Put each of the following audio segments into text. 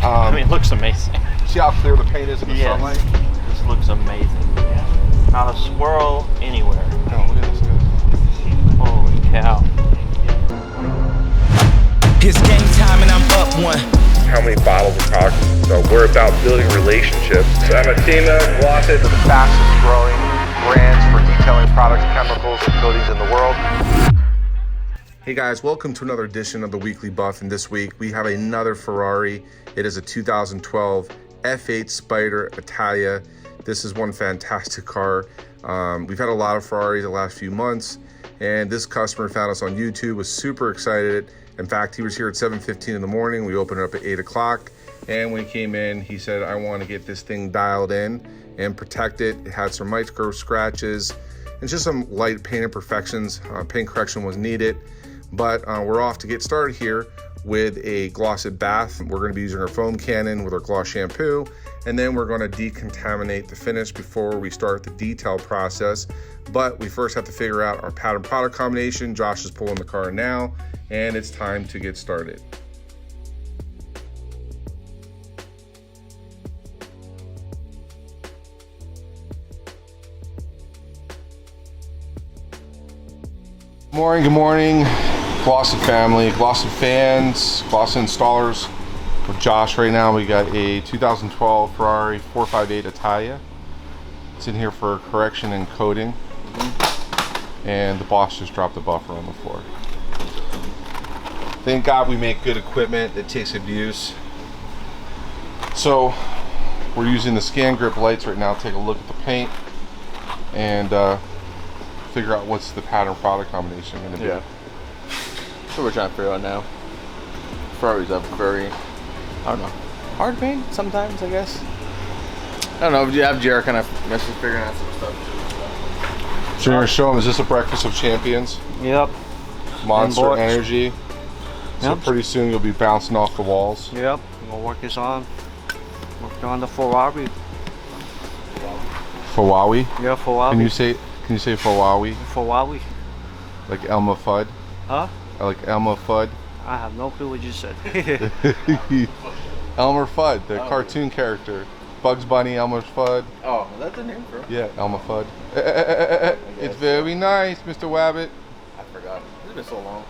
I mean, it looks amazing. See how clear the paint is in the sunlight? This looks amazing. Not a swirl anywhere. Oh, look at this, guys. Holy cow. It's game time and I'm up one. How many bottles of product? So we're about building relationships. So I'm a team of Glossy, The fastest growing brands for detailing products, chemicals, and coatings in the world. Hey guys, welcome to another edition of the Weekly Buff, and this week we have another Ferrari. It is a 2012 F8 Spider Italia. This is one fantastic car. We've had a lot of Ferraris the last few months, and this customer found us on YouTube, was super excited. In fact, he was here at 7:15 in the morning. We opened it up at 8 o'clock, and when he came in, he said, I want to get this thing dialed in and protect it. It had some micro scratches and just some light paint imperfections. Paint correction was needed. But we're off to get started here with a glossed bath. We're going to be using our foam cannon with our gloss shampoo, and then we're going to decontaminate the finish before we start the detail process. But we first have to figure out our pattern product combination. Josh is pulling the car now, and it's time to get started. Good morning. Glossy family, Glossy fans, Glossy installers. With Josh right now, we got a 2012 Ferrari 458 Italia. It's in here for correction and coating. And the boss just dropped the buffer on the floor. Thank God we make good equipment that takes abuse. So we're using the scan grip lights right now to take a look at the paint and figure out what's the pattern product combination going to be. Yeah. So we're trying to figure out now. Ferraris have very, I don't know, hard paint sometimes, I guess. I don't know, if you have Jared kind of messes figuring out some stuff too. So you're going to show them, is this a breakfast of champions? Yep. Monster Energy. So Yep. pretty soon you'll be bouncing off the walls. Yep. We'll work this on. Working on the Ferrari. Ferrari? Yeah, Ferrari. Can you say Ferrari? Ferrari. Like Elmer Fudd? Huh? Like Elmer Fudd? I have no clue what you said. Elmer Fudd, the cartoon character. Bugs Bunny, Elmer Fudd. Oh, is that the name for it? Yeah, Elmer Fudd. It's very nice, Mr. Wabbit. I forgot. It's been so long.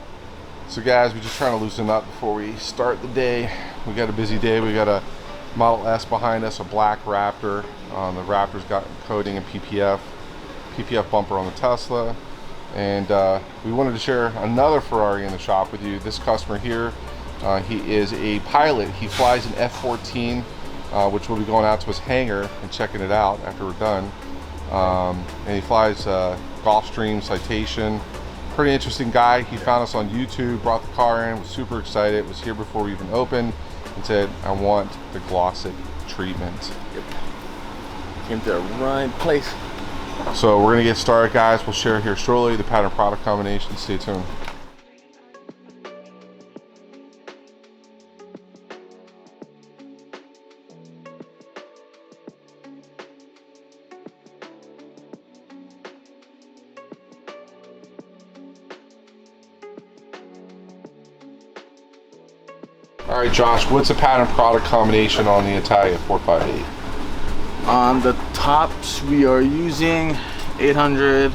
So guys, we're just trying to loosen up before we start the day. We got a busy day. We got a Model S behind us, a black Raptor. The Raptor's got coating and PPF bumper on the Tesla. And we wanted to share another Ferrari in the shop with you. This customer here, he is a pilot. He flies an F-14, which will be going out to his hangar and checking it out after we're done. And he flies Gulfstream Citation. Pretty interesting guy. He found us on YouTube, brought the car in, was super excited, was here before we even opened, and said, I want the glossy treatment. Yep. Came to the right place. So we're gonna get started, guys. We'll share here shortly the pattern product combination. Stay tuned. All right, Josh, what's the pattern product combination on the Italia 458? On the tops, we are using 800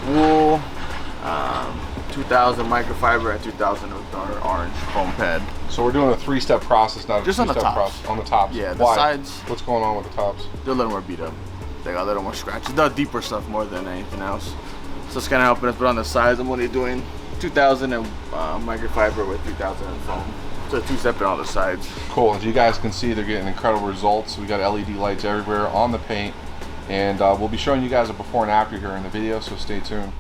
wool, 2000 microfiber, and 2000 with our orange foam pad. So we're doing a three-step process, not a Just on the two-step tops. process. On the tops. Yeah, the Why? sides. What's going on with the tops? They're a little more beat up. They got a little more scratches. The deeper stuff more than anything else. So it's kind of helping us. But on the sides, I'm only doing 2000 and microfiber with 3000 and foam. So two-step on the sides. Cool. As you guys can see, they're getting incredible results. We got LED lights everywhere on the paint, and we'll be showing you guys a before and after here in the video, so stay tuned.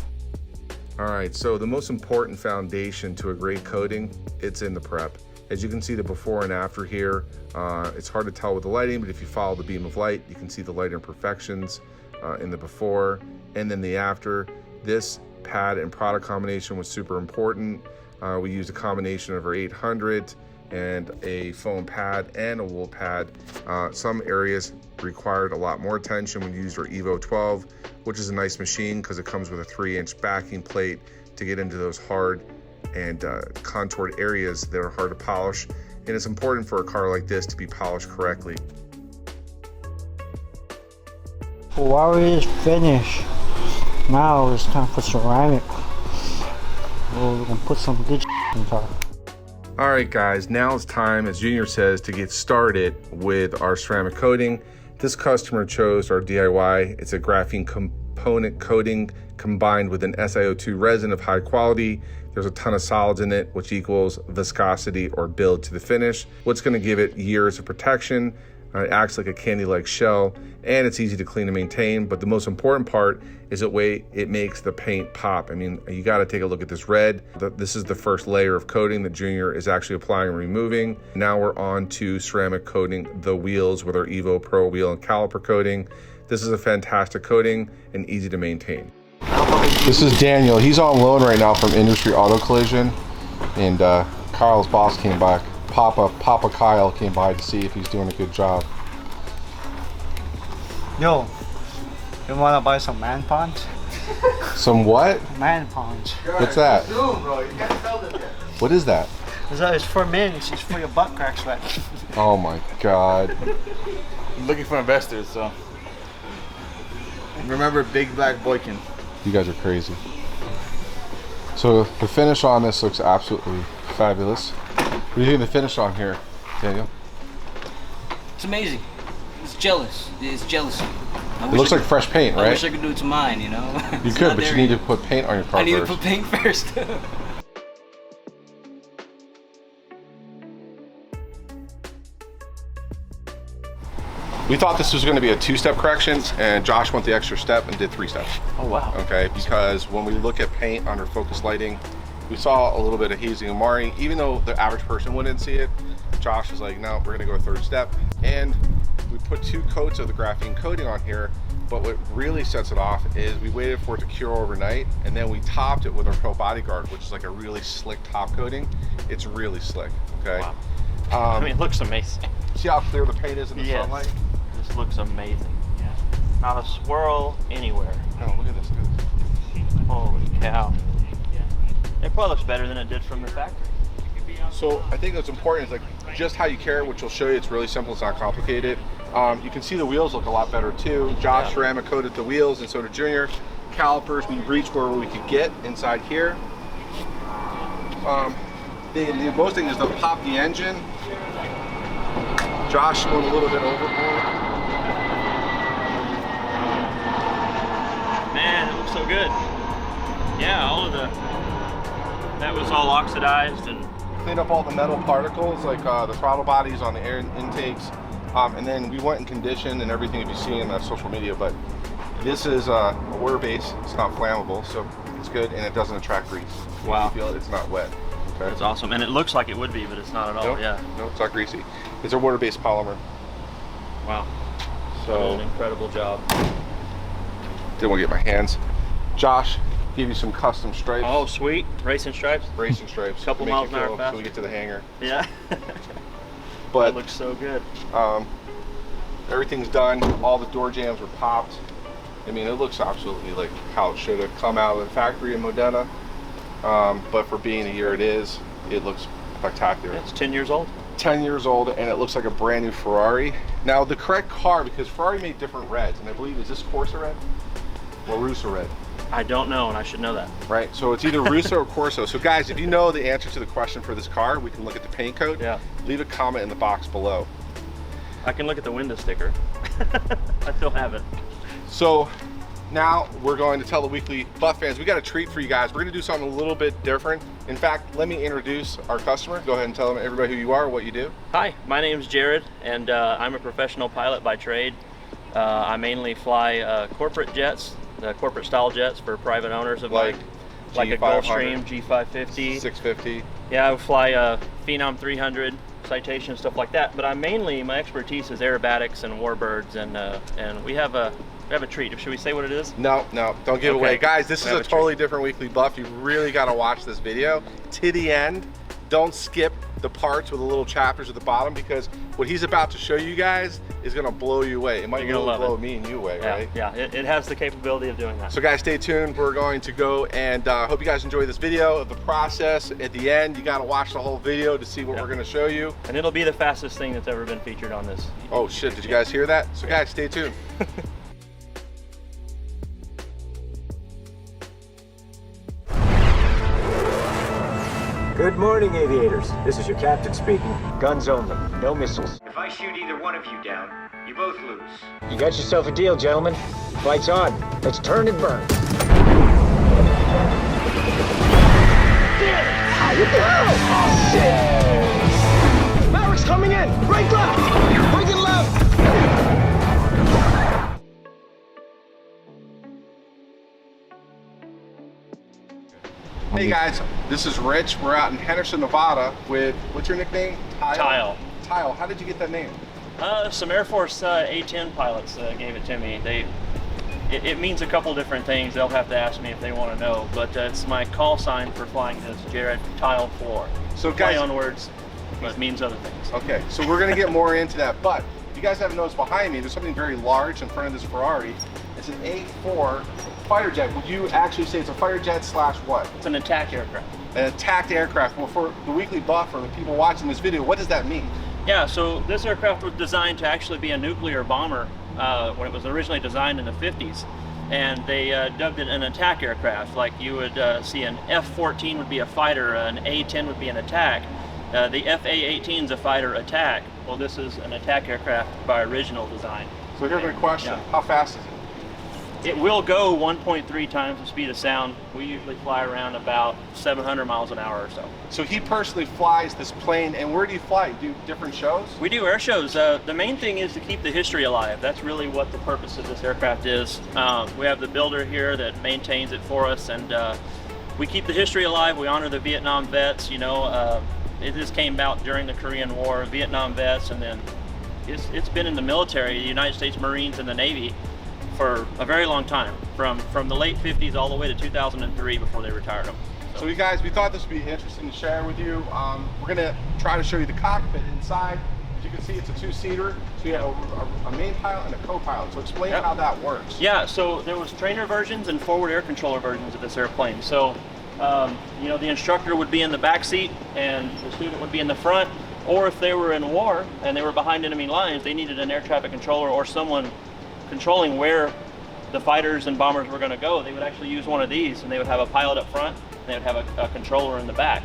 All right, so the most important foundation to a great coating, it's in the prep. As you can see the before and after here, it's hard to tell with the lighting, but if you follow the beam of light, you can see the light imperfections in the before and then the after. This pad and product combination was super important. We used a combination of our 800 and a foam pad and a wool pad. Some areas required a lot more attention when you used our EVO 12, which is a nice machine because it comes with a 3-inch backing plate to get into those hard and contoured areas that are hard to polish. and it's important for a car like this to be polished correctly. Ferrari is finished. Now it's time for ceramic. We're gonna put some good in the car. All right, guys, now it's time, as Junior says, to get started with our ceramic coating. This customer chose our DIY. It's a graphene component coating combined with an SiO2 resin of high quality. There's a ton of solids in it, which equals viscosity or build to the finish. What's gonna give it years of protection. It acts like a candy-like shell, and it's easy to clean and maintain, but the most important part is the way it makes the paint pop. I mean, you gotta take a look at this red. This is the first layer of coating that Junior is actually applying and removing. Now we're on to ceramic coating the wheels with our EVO Pro wheel and caliper coating. This is a fantastic coating and easy to maintain. This is Daniel. He's on loan right now from Industry Auto Collision, and Kyle's boss came back. Papa Kyle came by to see if he's doing a good job. Yo, you wanna buy some man punch? Some what? Man punch. What's that? What is that? It's for men. It's for your butt crack sweat. Oh my God. I'm looking for investors, so remember Big Black Boykin. You guys are crazy. So the finish on this looks absolutely fabulous. What do you think of the finish on here, Daniel? It's amazing. It's jealous. It's jealousy. It looks like fresh paint, right? I wish I could do it to mine, you know? You could, but you need to put paint on your car I need first. to put paint first. We thought this was going to be a two-step correction, and Josh went the extra step and did 3 steps. Oh, wow. Okay, because when we look at paint under focus lighting, we saw a little bit of hazing and marring. Even though the average person wouldn't see it, Josh was like, no, we're gonna go a 3rd step. And we put 2 coats of the graphene coating on here, but what really sets it off is we waited for it to cure overnight, and then we topped it with our Pro Bodyguard, which is like a really slick top coating. It's really slick, okay? Wow. I mean, it looks amazing. See how clear the paint is in the sunlight? This looks amazing. Yeah. Not a swirl anywhere. No, look at this, look at this. Holy cow. It probably looks better than it did from the factory. So I think what's important is like just how you carry it, which will show you. It's really simple, it's not complicated. You can see the wheels look a lot better too. Josh ceramic coated the wheels, and so did Junior. Calipers, we reached where we could get inside here. The most thing is to pop the engine. Josh went a little bit overboard. Man, it looks so good. Yeah, that was all oxidized and Cleaned up all the metal particles, like the throttle bodies on the air intakes, and then we went and conditioned and everything if you see in social media. But this is a water base; it's not flammable, so it's good, and it doesn't attract grease. Wow. You feel it; it's not wet. Okay. it's awesome. And it looks like it would be, but it's not at all. Nope. Yeah. No, it's not greasy. It's a water-based polymer. Wow. So That was an incredible job. didn't want to get my hands. Josh gave you some custom stripes. Oh, sweet. Racing stripes. Racing stripes. Couple to make miles you an hour feel faster. So we get to the hangar. Yeah. But That looks so good. everything's done. All the door jambs were popped. I mean, it looks absolutely like how it should have come out of the factory in Modena. But for being the year it is, it looks spectacular. It's 10 years old. 10 years old, and it looks like a brand new Ferrari. Now, the correct car, because Ferrari made different reds, and I believe, is this Corsa red or Russo red? I don't know, and I should know that. Right, so it's either Russo or Corso. So guys, if you know the answer to the question for this car, we can look at the paint code. Yeah. Leave a comment in the box below. I can look at the window sticker. I still have it. So now we're going to tell the weekly Buff fans, we got a treat for you guys. We're gonna do something a little bit different. In fact, let me introduce our customer. Go ahead and tell them, everybody, who you are, what you do. Hi, my name's Jared, and I'm a professional pilot by trade. I mainly fly corporate jets, the corporate style jets for private owners of Like like a G500, Gulfstream, G550. 650. Yeah, I would fly Phenom 300, Citation, stuff like that. But my expertise is aerobatics and warbirds, and we have a treat. Should we say what it is? No, don't give Okay. away. Guys, this is We a have a totally different weekly Buff. You really got to watch this video to the end. Don't skip the parts with the little chapters at the bottom, because what he's about to show you guys is gonna blow you away. It might You're gonna really blow love it. me and you away, Yeah, right? yeah, it has the capability of doing that. So guys, stay tuned. We're going to go and hope you guys enjoy this video of the process. At the end, you gotta watch the whole video to see what Yeah. we're gonna show you. And it'll be the fastest thing that's ever been featured on this. Oh shit, did you guys hear that? So guys, stay tuned. Good morning, aviators. This is your captain speaking. Guns only, no missiles. If I shoot either one of you down, you both lose. You got yourself a deal, gentlemen. Fight's on. Let's turn and burn. What the hell? Oh, shit! Mavericks coming in! Right left! Right and left! Hey guys, this is Rich. We're out in Henderson, Nevada with, what's your nickname? Tile. Tile, how did you get that name? Some Air Force A-10 pilots gave it to me. It means a couple different things. They'll have to ask me if they want to know, but it's my call sign for flying this Jared Tile floor. So Play guys, on words, but it means other things. okay, so we're gonna get more into that, but you guys haven't noticed behind me, there's something very large in front of this Ferrari. It's an A4 fighter jet. Would you actually say it's a fighter jet slash what? It's an attack aircraft. An attacked aircraft. Well, for the weekly buff or the people watching this video, what does that mean? Yeah, so this aircraft was designed to actually be a nuclear bomber when it was originally designed in the 50s. And they dubbed it an attack aircraft. Like you would see an F-14 would be a fighter, an A-10 would be an attack. The FA-18 is a fighter attack. Well, this is an attack aircraft by original design. So here's my question, Yeah. how fast is it? It will go 1.3 times the speed of sound. We usually fly around about 700 miles an hour or so. So he personally flies this plane, and where do you fly? Do different shows? We do air shows. The main thing is to keep the history alive. That's really what the purpose of this aircraft is. We have the builder here that maintains it for us, and we keep the history alive. We honor the Vietnam vets. You know, this came about during the Korean War, Vietnam vets, and then it's been in the military, the United States Marines and the Navy, for a very long time, from the late 50s all the way to 2003 before they retired them. So you guys, we thought this would be interesting to share with you. We're gonna try to show you the cockpit inside. As you can see, it's a two-seater. So you have a main pilot and a co-pilot. So explain Yep. how that works. Yeah, so there was trainer versions and forward air controller versions of this airplane. So, you know, the instructor would be in the back seat and the student would be in the front. Or if they were in war and they were behind enemy lines, they needed an air traffic controller or someone controlling where the fighters and bombers were going to go. They would actually use one of these, and they would have a pilot up front, and they would have a controller in the back.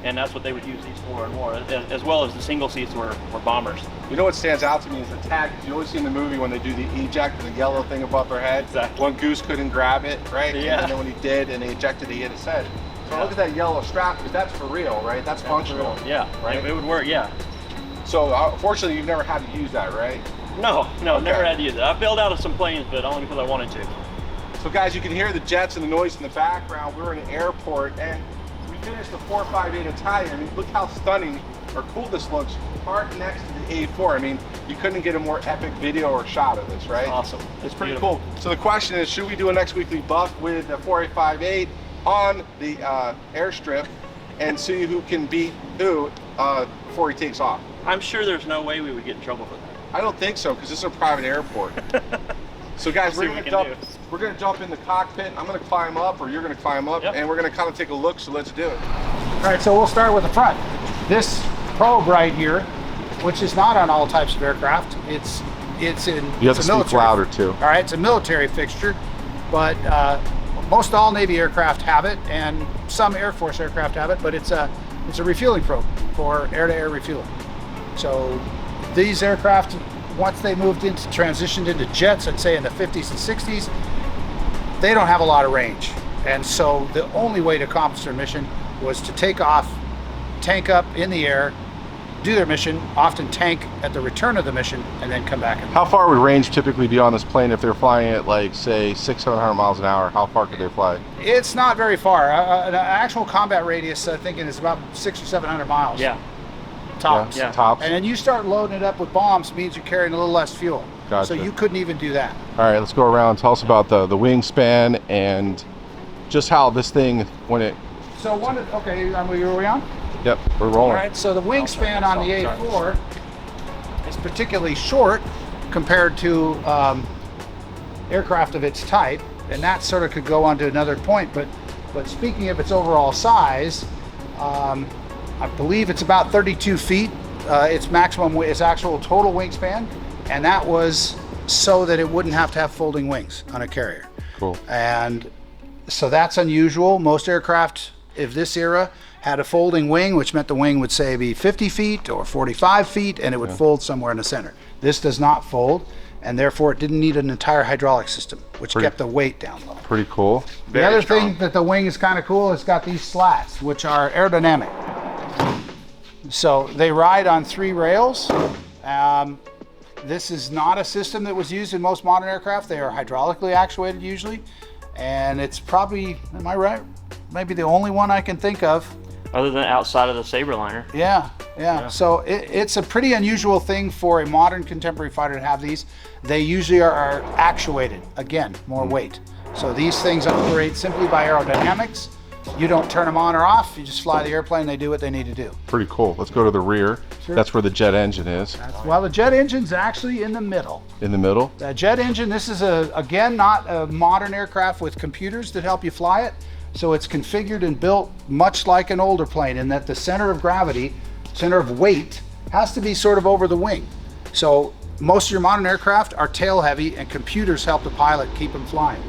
And that's what they would use these for in war, as well as the single seats were bombers. You know what stands out to me is the tag. You always see in the movie when they do the eject, the yellow thing above their head. Exactly. One goose couldn't grab it, right? Yeah. And then when he did and they ejected, he hit his head. So Yeah. look at that yellow strap, because that's for real, right? That's functional. Yeah, Right? it would work, yeah. So fortunately, you've never had to use that, right? No, Okay. never had to use it. I bailed out of some planes, but only because I wanted to. So guys, you can hear the jets and the noise in the background. We're in an airport, and we finished the 458 Italian. I mean, look how stunning or cool this looks, parked next to the A4. I mean, you couldn't get a more epic video or shot of this, right? Awesome. It's pretty Beautiful. cool. So the question is, should we do a next weekly buff with the 4858 on the airstrip and see who can beat who before he takes off? I'm sure there's no way we would get in trouble for that. I don't think so, because this is a private airport. So guys, We'll see we're what we gonna can jump. We're gonna jump in the cockpit. I'm gonna climb up, or you're gonna climb up, Yep. and we're gonna kind of take a look. So let's do it. All right, so we'll start with the front. This probe right here, which is not on all types of aircraft, it's in. You have it's to a speak military- louder too. All right, it's a military fixture, but most all Navy aircraft have it, and some Air Force aircraft have it. But it's a refueling probe for air-to-air refueling. So these aircraft, once they transitioned into jets, I'd say in the 50s and 60s, they don't have a lot of range. And so the only way to accomplish their mission was to take off, tank up in the air, do their mission, often tank at the return of the mission, and then come back. How far would range typically be on this plane if they're flying at like say 600-700 miles an hour? How far could they fly? It's not very far. An actual combat radius, I think, is about 600 or 700 miles. Yeah. Tops. Yeah. Tops. And then you start loading it up with bombs, means you're carrying a little less fuel. Gotcha. So you couldn't even do that. All right, let's go around. Tell us about the wingspan and just how this thing, when it. So okay, where are we on? Yep, we're rolling. All right, so the wingspan on the A4 is particularly short compared to aircraft of its type, and that sort of could go on to another point. But speaking of its overall size, I believe it's about 32 feet. Its actual total wingspan, and that was so that it wouldn't have to have folding wings on a carrier. Cool. And so that's unusual. Most aircraft of this era had a folding wing, which meant the wing would say be 50 feet or 45 feet, and it would fold somewhere in the center. This does not fold, and therefore it didn't need an entire hydraulic system, which kept the weight down low. Pretty cool. The other thing that the wing is kind of cool, it's got these slats, which are aerodynamic. So they ride on 3 rails. This is not a system that was used in most modern aircraft. They are hydraulically actuated usually. And it's probably, am I right? Maybe the only one I can think of. Other than outside of the Sabreliner. Yeah. So it's a pretty unusual thing for a modern contemporary fighter to have these. They usually are actuated, again, more weight. So these things operate simply by aerodynamics. You don't turn them on or off, you just fly the airplane, they do what they need to do. Pretty cool. Let's go to the rear. Sure. That's where the jet engine is. Well, the jet engine's actually in the middle. In the middle? The jet engine, this is, again, not a modern aircraft with computers that help you fly it. So it's configured and built much like an older plane in that the center of gravity, center of weight, has to be sort of over the wing. So most of your modern aircraft are tail heavy and computers help the pilot keep them flying.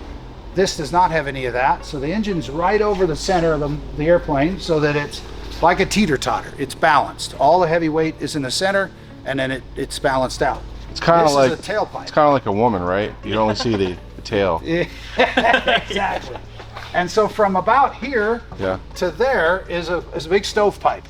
This does not have any of that, so the engine's right over the center of the airplane so that it's like a teeter-totter. It's balanced. All the heavy weight is in the center, and then it's balanced out. It's kind of like a tailpipe. It's kind of like a woman, right? You only see the tail. Exactly. And so from about here to there is a big stovepipe,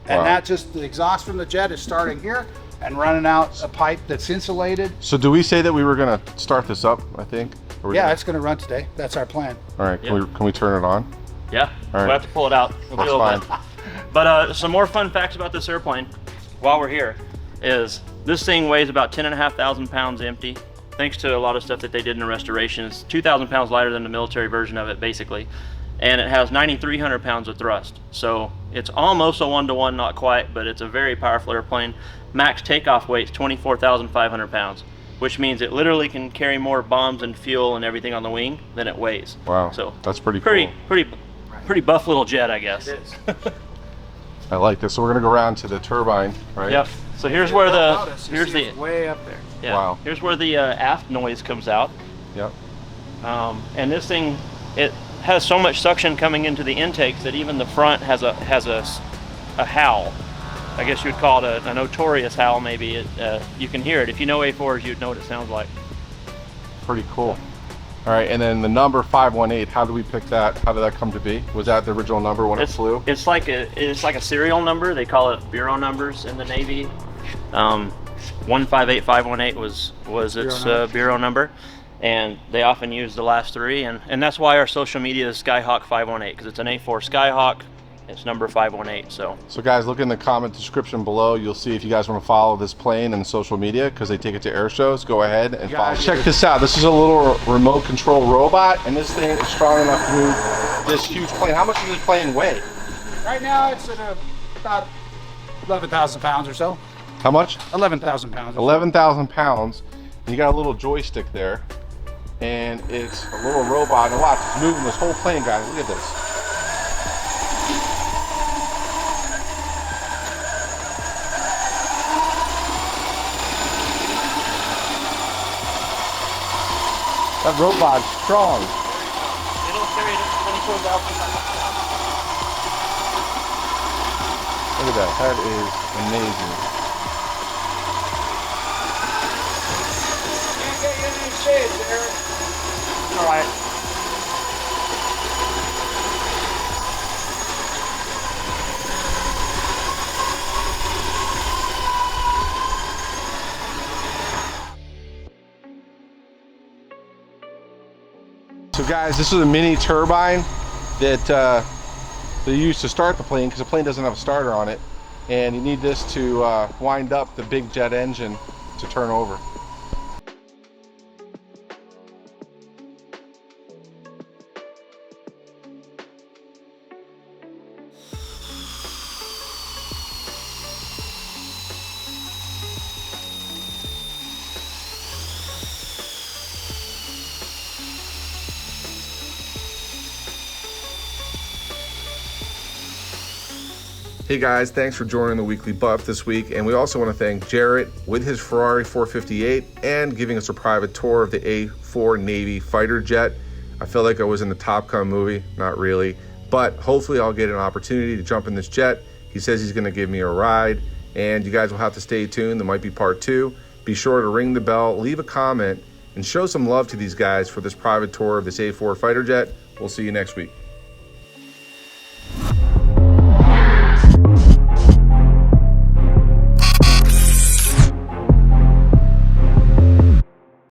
and that just the exhaust from the jet is starting here and running out a pipe that's insulated. So do we say that we were gonna start this up? I think. Yeah, it's going to run today. That's our plan. All right, can we turn it on? Yeah, all right. We'll have to pull it out. That's fine. But some more fun facts about this airplane while we're here is this thing weighs about 10,500 pounds empty, thanks to a lot of stuff that they did in the restoration. It's 2,000 pounds lighter than the military version of it, basically. And it has 9,300 pounds of thrust. So it's almost a 1-to-1, not quite, but it's a very powerful airplane. Max takeoff weight's 24,500 pounds. Which means it literally can carry more bombs and fuel and everything on the wing than it weighs. Wow, so that's pretty cool. Pretty buff little jet, I guess. It is. I like this. So we're gonna go around to the turbine, right? Yep. So here's where the way up there. Yeah. Wow. Here's where the aft noise comes out. Yep. And this thing, it has so much suction coming into the intakes that even the front has a howl. I guess you would call it a notorious howl, maybe. You can hear it. If you know A4s, you'd know what it sounds like. Pretty cool. All right, and then the number 518, how did we pick that? How did that come to be? Was that the original number when it flew? It's like a serial number. They call it bureau numbers in the Navy. 158518 was its bureau number. And they often use the last 3. And that's why our social media is Skyhawk 518, because it's an A4 Skyhawk. It's number 518. So guys, look in the comment description below. You'll see if you guys want to follow this plane and social media, because they take it to air shows. Go ahead and follow. Check this out. This is a little remote control robot, and this thing is strong enough to move this huge plane. How much does this plane weigh? Right now it's at about 11,000 pounds or so. How much? 11,000 pounds. 11,000 pounds. And you got a little joystick there, and it's a little robot. And watch, it's moving this whole plane, guys. Look at this. That robot's strong. it'll carry it up to 24,000 pounds. Look at that. That is amazing. Can't get you any shades there. All right. So guys, this is a mini turbine that they use to start the plane, because the plane doesn't have a starter on it, and you need this to wind up the big jet engine to turn over. Hey guys, thanks for joining the Weekly Buff this week. And we also want to thank Jarrett with his Ferrari 458 and giving us a private tour of the A4 Navy fighter jet. I feel like I was in the Top Gun movie, not really, but hopefully I'll get an opportunity to jump in this jet. He says he's going to give me a ride, and you guys will have to stay tuned. There might be part 2. Be sure to ring the bell, leave a comment, and show some love to these guys for this private tour of this A4 fighter jet. We'll see you next week.